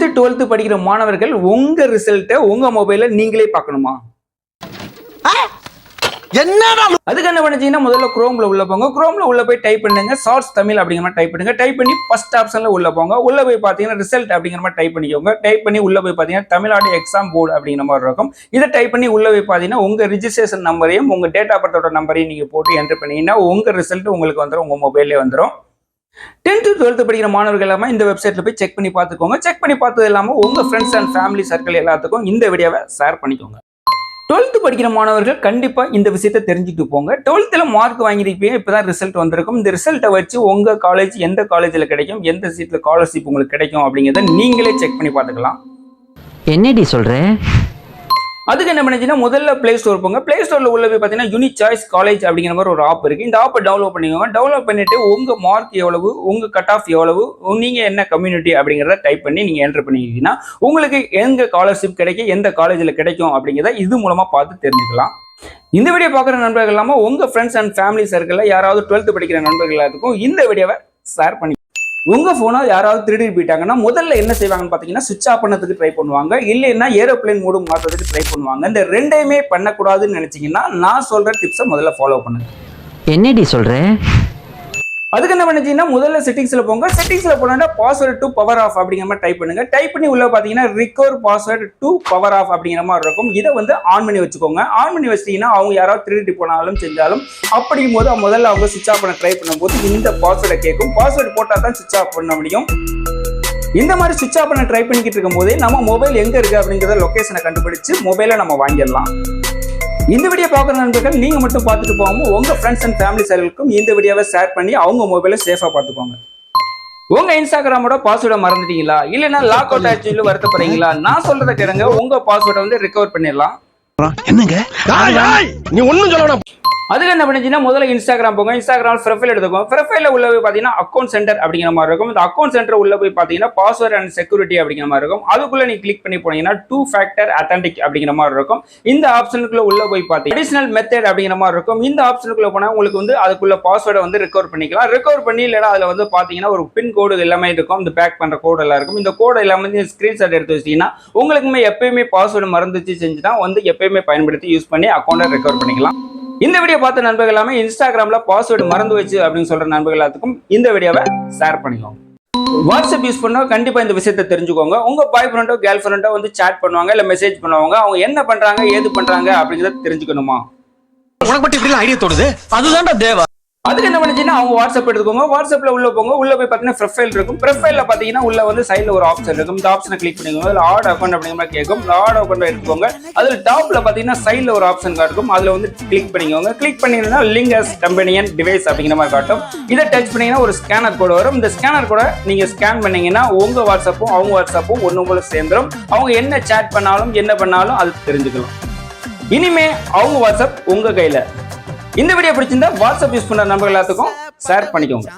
10th 12th படிக்கிற மாணவர்கள் உங்க ரிசல்ட்டை உங்க மொபைல்ல நீங்களே பார்க்கணுமா? அதுக்கு என்ன பண்ணுச்சீங்கன்னா முதல்ல குரோம்ல உள்ள போங்க. குரோம்ல உள்ள போய் டைப் பண்ணுங்க ஷார்ட்ஸ் தமிழ் அப்படிங்கிற மாதிரி டைப் பண்ணுங்க. டைப் பண்ணி ஃபர்ஸ்ட் ஆப்ஷன்ல உள்ள போங்க. உள்ள போய் பாத்தீங்கன்னா ரிசல்ட் அப்படிங்கிற மாதிரி டைப் பண்ணிக்கோங்க. டைப் பண்ணி உள்ள போய் பாத்தீங்கன்னா தமிழ்நாடு எக்ஸாம் போர்டு அப்படிங்கிற மாதிரி இருக்கும். இதை டைப் பண்ணி உள்ள போய் பாத்தீங்கன்னா உங்க ரிஜிஸ்ட்ரேஷன் நம்பரையும் உங்க டேட் ஆஃப் பர்த்தோட நம்பரையும் நீங்க போட்டு என்டர் பண்ணீங்கன்னா உங்க ரிசல்ட் உங்களுக்கு வந்துடும், உங்க மொபைல்லே வந்துடும். 10th 12th படிக்கிற மாணவர்கள் எல்லாமே இந்த வெப்சைட்ல போய் செக் பண்ணி பார்த்துக்கோங்க. செக் பண்ணி பார்த்தது இல்லாம உங்க ஃப்ரெண்ட்ஸ் அண்ட் ஃபேமிலி சர்க்கிள் எல்லாத்துக்கும் இந்த வீடியோவை ஷேர் பண்ணிக்கோங்க. 12th படிக்கிற மாணவர்கள் கண்டிப்பா இந்த விஷயத்தை தெரிஞ்சுட்டு போங்க. 12th மார்க் வாங்கிருப்பீங்க, இப்பதான் ரிசல்ட் வந்திருக்கும். இந்த ரிசல்ட்டை வச்சு உங்க காலேஜ் எந்த காலேஜ்ல கிடைக்கும், எந்த சீட்ல ஸ்காலர்ஷிப் உங்களுக்கு கிடைக்கும் அப்படிங்கிறத நீங்களே செக் பண்ணி பார்த்துக்கலாம். என்னடி சொல்ற? அதுக்கு என்ன பண்ணுச்சுன்னா முதல்ல பிளே ஸ்டோர் போங்க. பிளே ஸ்டோர்ல உள்ள போய் பார்த்தீங்கன்னா யூனிக் சாய்ஸ் காலேஜ் அப்படிங்கிற மாதிரி ஒரு ஆப் இருக்கு. இந்த ஆப்பை டவுன்லோட் பண்ணிக்கோங்க. டவுன்லோட் பண்ணிட்டு உங்க மார்க் எவ்வளவு, உங்க கட் ஆஃப் எவ்வளவு, நீங்க என்ன கம்யூனிட்டி அப்படிங்கிறத டைப் பண்ணி நீங்க என்டர் பண்ணிக்கிட்டீங்கன்னா உங்களுக்கு எங்க ஸ்காலர்ஷிப் கிடைக்கும், எந்த காலேஜில் கிடைக்கும் அப்படிங்கிறத இது மூலமா பார்த்து தெரிஞ்சுக்கலாம். இந்த வீடியோ பார்க்குற நண்பர்கள் இல்லாம உங்க ஃப்ரெண்ட்ஸ் அண்ட் ஃபேமிலி சர்க்கிளில் யாராவது 12th படிக்கிற நண்பர்கள் எல்லாத்துக்கும் இந்த வீடியோவை ஷேர் பண்ணி உங்க போனை யாராவது திருடிட்டு போயிட்டாங்கன்னா முதல்ல என்ன செய்வாங்கன்னு பாத்தீங்கன்னா சுவிட்ச் ஆஃப் பண்ணதுக்கு ட்ரை பண்ணுவாங்க, இல்லைன்னா ஏரோப்ளேன் மோடு மாத்துறதுக்கு ட்ரை பண்ணுவாங்க. இந்த ரெண்டையுமே பண்ணக்கூடாதுன்னு நினைச்சீங்கன்னா நான் சொல்ற டிப்ஸை முதல்ல ஃபாலோ பண்ணுங்க. என்னடி சொல்ற? அதுக்கு என்ன பண்ணுச்சீங்கன்னா முதல்ல செட்டிங்ஸ்ல போங்க. செட்டிங்ஸ்ல போனா பாஸ்வேர்ட் டு பவர் ஆஃப் அப்படிங்கிற மாதிரி டைப் பண்ணுங்க. டைப் பண்ணி உள்ள பாத்தீங்கன்னா recover password to power off அப்படிங்கிற மாதிரி இருக்கும். இதை வந்து ஆன் பண்ணி வச்சுக்கோங்க. ஆன் பண்ணி வச்சிட்டீங்கன்னா அவங்க யாராவது திருடி போனாலும் செஞ்சாலும் அப்படிங்கும் போது முதல்ல அவங்க சுவிட்ச் ஆஃப் பண்ண ட்ரை பண்ணும்போது இந்த பாஸ்வேர்டை கேட்கும். பாஸ்வேர்டு போட்டா தான் சுவிட்ச் ஆஃப் பண்ண முடியும். இந்த மாதிரி சுவிட்ச் ஆஃப் பண்ண ட்ரை பண்ணிக்கிட்டு இருக்கும் போதே நம்ம மொபைல் எங்க இருக்கு அப்படிங்கிறத லொகேஷனை கண்டுபிடிச்சு மொபைலை நம்ம வாங்கிடலாம். இந்த வீடியோ பார்க்குற நண்பர்கள் நீங்க மட்டும் பார்த்துட்டு போகாம உங்க ஃப்ரெண்ட்ஸ் அண்ட் ஃபேமிலி சர்க்கிளுக்கும் இந்த வீடியோவை ஷேர் பண்ணி அவங்க மொபைலை சேஃபா பார்த்துக்கோங்க. உங்க இன்ஸ்டாகிராமோட பாஸ்வேர்டை மறந்துட்டீங்களா, இல்லைன்னா லாக் அவுட் ஆயிடுச்சு வருத்தப்படுறீங்களா? நான் சொல்றதை கேளுங்க, உங்க பாஸ்வேர்டை வந்து ரிகவர் பண்ணிடலாம். என்னங்க நீ ஒண்ணும் சொல்லணும். அதுக்கு என்ன பண்ணுச்சுன்னா முதல்ல இன்ஸ்டாகிராம் போங்க. இன்ஸ்டாகிராம் ப்ரொஃபைல் எடுத்துக்கோங்க. ப்ரொஃபைல உள்ள போய் பார்த்தீங்கன்னா அக்கௌண்ட் சென்டர் அப்படிங்கிற மாதிரி இருக்கும். இந்த அக்கௌண்ட் சென்டர் உள்ள போய் பார்த்தீங்கன்னா பாஸ்வேர்ட் அண்ட் செக்யூரிட்டி அப்படிங்கிற மாதிரி இருக்கும். அதுக்குள்ள நீ கிளிக் பண்ணி போனீங்கன்னா 2 ஃபேக்டர் அத்தன்டிக் அப்படிங்கிற மாதிரி இருக்கும். இந்த ஆப்ஷனுக்குள்ள உள்ள போய் பார்த்தீங்கன்னா அடிஷனல் மெத்தட் அப்படிங்கிற மாதிரி இருக்கும். இந்த ஆப்ஷனுக்குள்ள போனா உங்களுக்கு வந்து அதுக்குள்ள பாஸ்வேர்டை வந்து ரெக்கவர் பண்ணிக்கலாம். ரெக்கவர் பண்ணி இல்லைனா அதுல வந்து பார்த்தீங்கன்னா ஒரு பின் கோடு எல்லாமே இருக்கும். இந்த பேக் பண்ற கோடு எல்லாம் இருக்கும். இந்த கோடு எல்லாமே ஸ்கிரீன்ஷாட் எடுத்து வச்சிட்டீங்கன்னா உங்களுக்குமே எப்பயுமே பாஸ்வேர்டு மறந்துச்சு செஞ்சுதான் வந்து எப்பயுமே பயன்படுத்தி யூஸ் பண்ணி அக்கௌண்ட்டை ரெக்கவர் பண்ணிக்கலாம். இந்த வீடியோ பார்த்த நண்பர்கள் எல்லாமே இன்ஸ்டாகிராம்ல பாஸ்வேர்டு மறந்து வச்சு அப்படின்னு சொல்ற நண்பர்கள் எல்லாத்துக்கும் இந்த வீடியோவை ஷேர் பண்ணிக்கோங்க. வாட்ஸ்அப் யூஸ் பண்ணா கண்டிப்பா இந்த விஷயத்தை தெரிஞ்சுக்கோங்க. உங்க பாய் ஃப்ரெண்டோ கேர்ள் ஃப்ரெண்டோ வந்து சாட் பண்ணுவாங்க, இல்ல மெசேஜ் பண்ணுவாங்க. அவங்க என்ன பண்றாங்க ஏது பண்றாங்க அப்படிங்கறத தெரிஞ்சுக்கணுமா? உனக்கு மட்டும் இப்படி ஐடியா தோணுது? அதுதான்டா தேவா. அதுக்கு என்ன பண்ணுச்சுன்னா அவங்க வாட்ஸ்அப் எடுத்துக்கோங்க. வாட்ஸ்அப்ல உள்ள போங்க. உள்ள போய் பார்த்தீங்கன்னா ப்ரொஃபைல் இருக்கும். ப்ரொஃபைல்ல பாத்தீங்கன்னா உள்ள வந்து சைட்ல ஒரு ஆப்ஷன் இருக்கும். இந்த ஆப்ஷனை கிளிக் பண்ணிக்கோங்க. அதுல ஆட் அக்கௌண்ட் அப்படிங்கிற மாதிரி கேட்கும். இந்த ஆட் அக்கௌண்ட் எடுத்துக்கோங்க. அதுல டாப்ல பாத்தீங்கன்னா சைட்ல ஒரு ஆப்ஷன் காட்டும். அதுல வந்து கிளிக் பண்ணிக்கோங்க. கிளிக் பண்ணீங்கன்னா லிங்க் அஸ் கம்பெனியன் டிவைஸ் அப்படிங்கிற மாதிரி காட்டும். இதை டச் பண்ணீங்கன்னா ஒரு ஸ்கேனர் கோடு வரும். இந்த ஸ்கேனர் கோட நீங்க ஸ்கேன் பண்ணீங்கன்னா உங்க வாட்ஸ்அப்பும் அவங்க வாட்ஸ்அப்பும் ஒண்ணு போல சேர்ந்துடும். அவங்க என்ன சாட் பண்ணாலும் என்ன பண்ணாலும் அது தெரிஞ்சுக்கலாம். இனிமே அவங்க வாட்ஸ்அப் உங்க கையில. இந்த வீடியோ பிடிச்சிருந்தா வாட்ஸ்அப் யூஸ் பண்ற நம்பர்கள் எல்லாத்துக்கும் ஷேர் பண்ணிக்கோங்க.